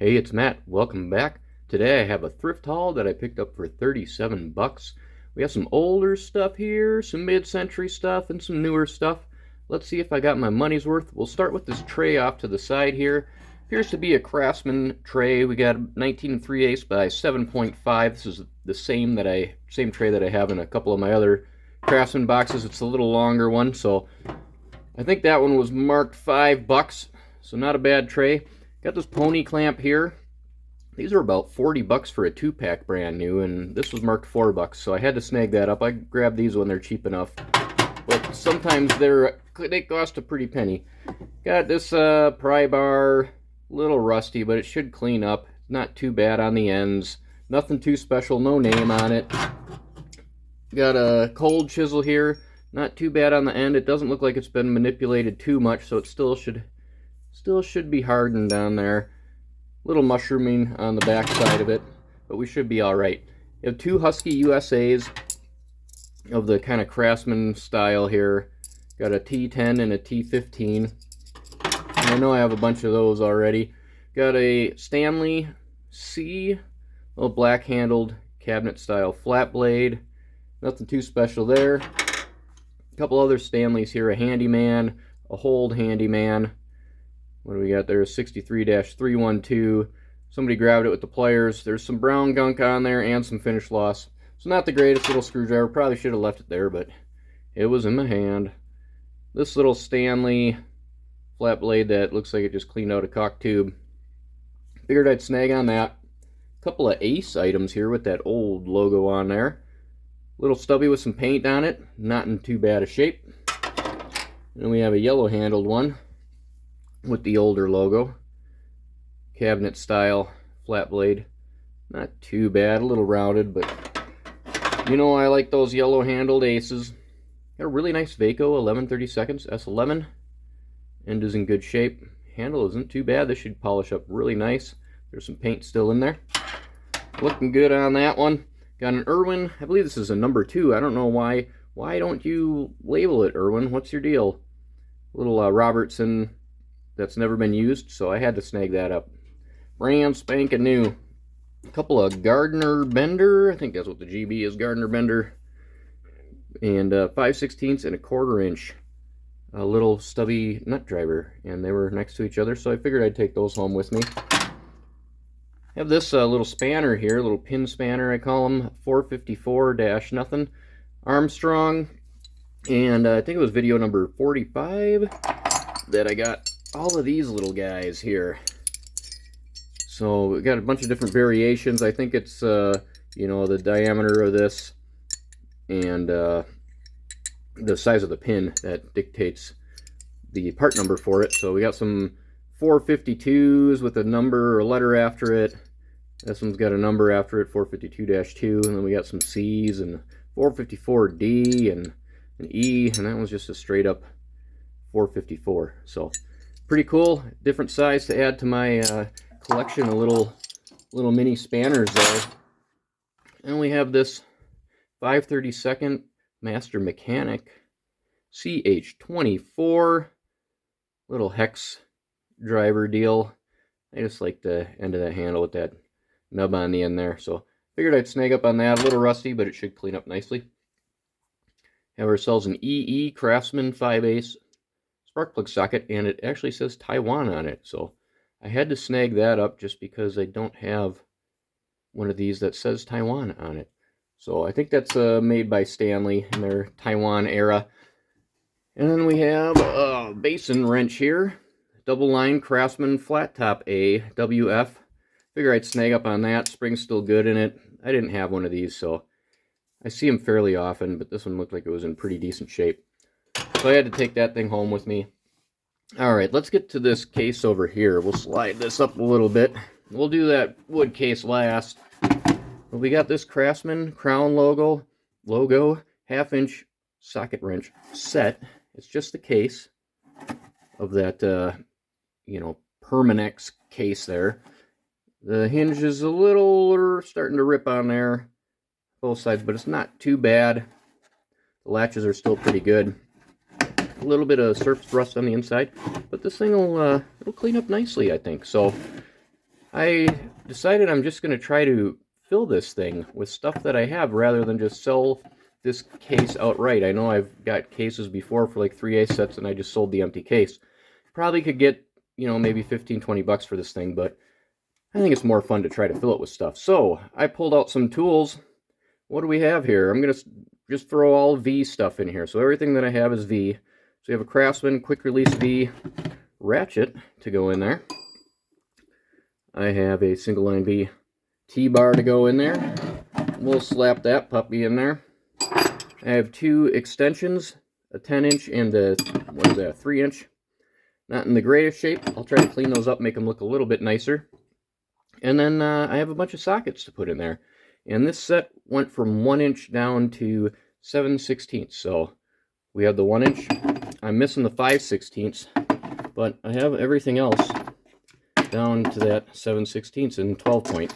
Hey, it's Matt. Welcome back. Today I have a thrift haul that I picked up for 37 bucks. We have some older stuff here, some mid-century stuff, and some newer stuff. Let's see if I got my money's worth. We'll start with this tray off to the side here. Appears to be a Craftsman tray. We got 19 3/8 by 7.5. This is the same tray that I have in a couple of my other Craftsman boxes. It's a little longer one, so I think that one was marked 5 bucks. So not a bad tray. Got this pony clamp here. These are about 40 bucks for a 2-pack brand new, and this was marked 4 bucks, so I had to snag that up. I grabbed these when they're cheap enough, but sometimes they cost a pretty penny. Got this pry bar, a little rusty, but it should clean up. Not too bad on the ends. Nothing too special, no name on it. Got a cold chisel here. Not too bad on the end. It doesn't look like it's been manipulated too much, so it still should be hardened down there. Little mushrooming on the back side of it, but we should be all right. You have 2 Husky USAs of the kind of Craftsman style here. Got a T10 and a T15. And I know I have a bunch of those already. Got a Stanley C, little black handled cabinet style flat blade. Nothing too special there. A couple other Stanleys here, a Handyman, a Hold Handyman. What do we got there? 63-312. Somebody grabbed it with the pliers. There's some brown gunk on there and some finish loss. So not the greatest little screwdriver. Probably should have left it there, but it was in my hand. This little Stanley flat blade that looks like it just cleaned out a caulk tube. Figured I'd snag on that. A couple of Ace items here with that old logo on there. Little stubby with some paint on it. Not in too bad a shape. And we have a yellow handled one with the older logo. Cabinet style flat blade. Not too bad, a little rounded, but you know I like those yellow handled Aces. Got a really nice Vaco 11/32 S11. End is in good shape. Handle isn't too bad. This should polish up really nice. There's some paint still in there. Looking good on that one. Got an Irwin. I believe this is a number 2. I don't know why. Why don't you label it, Irwin? What's your deal? Little Robertson that's never been used, so I had to snag that up. Brand spanking new. A couple of Gardner Bender, I think that's what the GB is, Gardner Bender, and 5/16 and a 1/4 inch. A little stubby nut driver, and they were next to each other, so I figured I'd take those home with me. Have this little spanner here, little pin spanner I call them, 454-nothing, Armstrong, and I think it was video number 45 that I got all of these little guys here. So we got a bunch of different variations. I think it's you know, the diameter of this and the size of the pin that dictates the part number for it. So we got some 452s with a number or a letter after it. This one's got a number after it, 452-2, and then we got some C's and 454D and an E, and that one's just a straight up 454. So pretty cool, different size to add to my collection of little mini spanners there. And we have this 5/32 Master Mechanic CH24 little hex driver deal. I just like the end of that handle with that nub on the end there, so figured I'd snag up on that. A little rusty, but it should clean up nicely. Have ourselves an EE Craftsman 5/8 spark plug socket, and it actually says Taiwan on it, so I had to snag that up just because I don't have one of these that says Taiwan on it. So I think that's made by Stanley in their Taiwan era. And then we have a basin wrench here, double line Craftsman flat top A WF. Figure I'd snag up on that. Spring's still good in it. I didn't have one of these, so I see them fairly often, but this one looked like it was in pretty decent shape. So I had to take that thing home with me. Alright, let's get to this case over here. We'll slide this up a little bit. We'll do that wood case last. But we got this Craftsman crown logo 1/2-inch socket wrench set. It's just the case of that, you know, Permanex case there. The hinge is a little starting to rip on there, both sides, but it's not too bad. The latches are still pretty good. A little bit of surface rust on the inside, but this thing will it'll clean up nicely, I think. So I decided I'm just going to try to fill this thing with stuff that I have rather than just sell this case outright. I know I've got cases before for like 3A sets and I just sold the empty case. Probably could get, you know, maybe 15, 20 bucks for this thing, but I think it's more fun to try to fill it with stuff. So I pulled out some tools. What do we have here? I'm going to just throw all V stuff in here. So everything that I have is V. So we have a Craftsman quick release V ratchet to go in there. I have a single line V T-bar to go in there. We'll slap that puppy in there. I have two extensions, a 10-inch and a, what is that, a 3-inch. Not in the greatest shape. I'll try to clean those up, make them look a little bit nicer. And then I have a bunch of sockets to put in there. And this set went from 1 inch down to 7/16. So we have the 1 inch. I'm missing the 5/16, but I have everything else down to that 7/16 and 12 point.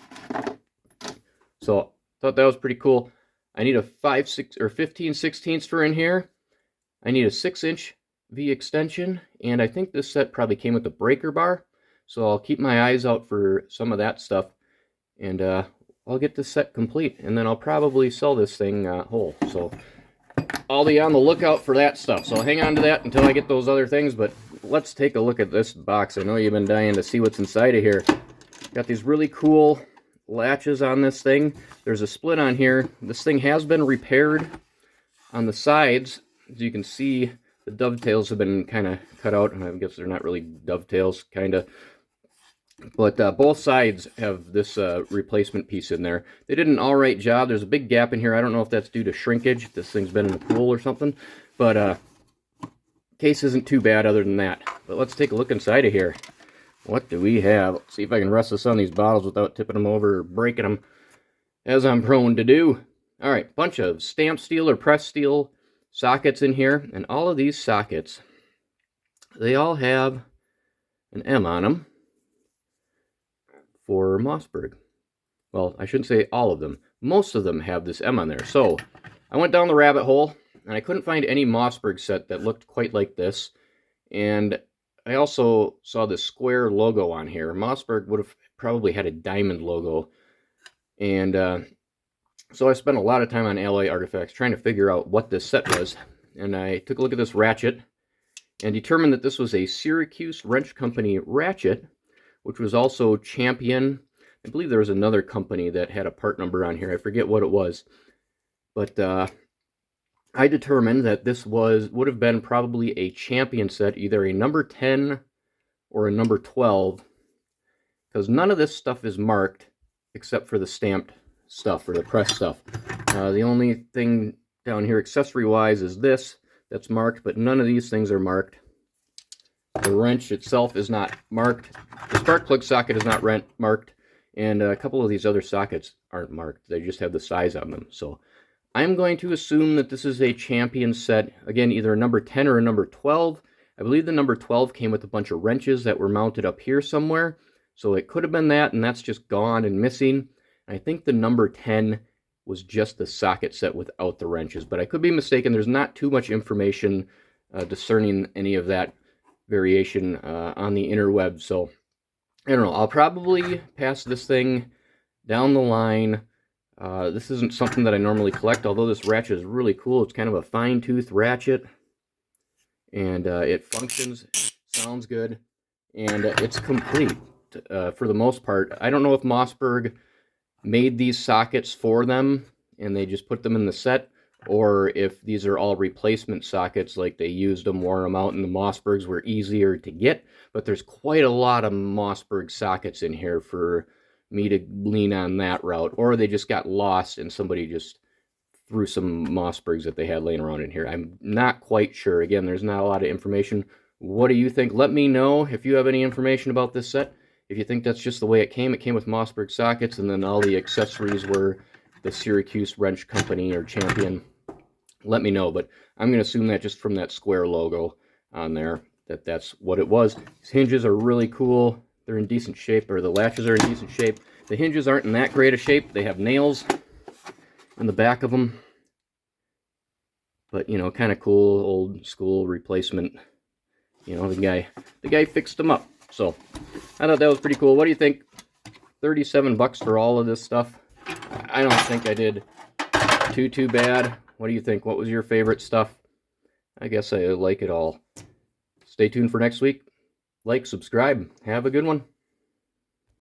So thought that was pretty cool. I need a 15/16 for in here. I need a 6-inch V extension, and I think this set probably came with a breaker bar. So I'll keep my eyes out for some of that stuff, and I'll get this set complete, and then I'll probably sell this thing whole. So I'll be on the lookout for that stuff. So I'll hang on to that until I get those other things, but let's take a look at this box. I know you've been dying to see what's inside of here. Got these really cool latches on this thing. There's a split on here. This thing has been repaired on the sides. As you can see, the dovetails have been kind of cut out. I guess they're not really dovetails, kind of. But both sides have this replacement piece in there. They did an alright job. There's a big gap in here. I don't know if that's due to shrinkage. This thing's been in the pool or something. But case isn't too bad other than that. But let's take a look inside of here. What do we have? Let's see if I can rest this on these bottles without tipping them over or breaking them, as I'm prone to do. Alright, bunch of stamped steel or pressed steel sockets in here. And all of these sockets, they all have an M on them for Mossberg. Well, I shouldn't say all of them. Most of them have this M on there. So I went down the rabbit hole and I couldn't find any Mossberg set that looked quite like this. And I also saw the square logo on here. Mossberg would have probably had a diamond logo. And so I spent a lot of time on Alloy Artifacts trying to figure out what this set was. And I took a look at this ratchet and determined that this was a Syracuse Wrench Company ratchet, which was also Champion. I believe there was another company that had a part number on here. I forget what it was. But I determined that this would have been probably a Champion set, either a number 10 or a number 12, because none of this stuff is marked except for the stamped stuff or the pressed stuff. The only thing down here accessory-wise is this that's marked, but none of these things are marked. The wrench itself is not marked. The spark plug socket is not marked. And a couple of these other sockets aren't marked. They just have the size on them. So I'm going to assume that this is a Champion set. Again, either a number 10 or a number 12. I believe the number 12 came with a bunch of wrenches that were mounted up here somewhere. So it could have been that, and that's just gone and missing. I think the number 10 was just the socket set without the wrenches. But I could be mistaken. There's not too much information discerning any of that variation on the interweb. So I don't know. I'll probably pass this thing down the line. This isn't something that I normally collect, although this ratchet is really cool. It's kind of a fine-tooth ratchet, and it functions, sounds good, and it's complete for the most part. I don't know if Mossberg made these sockets for them and they just put them in the set, or if these are all replacement sockets, like they used them, wore them out, and the Mossbergs were easier to get. But there's quite a lot of Mossberg sockets in here for me to lean on that route, or they just got lost and somebody just threw some Mossbergs that they had laying around in here. I'm not quite sure. Again, there's not a lot of information. What do you think? Let me know if you have any information about this set. If you think that's just the way it came with Mossberg sockets, and then all the accessories were the Syracuse Wrench Company or Champion. Let me know, but I'm going to assume that just from that square logo on there, that's what it was. These hinges are really cool. They're in decent shape, or the latches are in decent shape. The hinges aren't in that great a shape. They have nails in the back of them. But, you know, kind of cool, old school replacement. You know, the guy fixed them up. So, I thought that was pretty cool. What do you think? 37 bucks for all of this stuff. I don't think I did too bad. What do you think? What was your favorite stuff? I guess I like it all. Stay tuned for next week. Like, subscribe. Have a good one.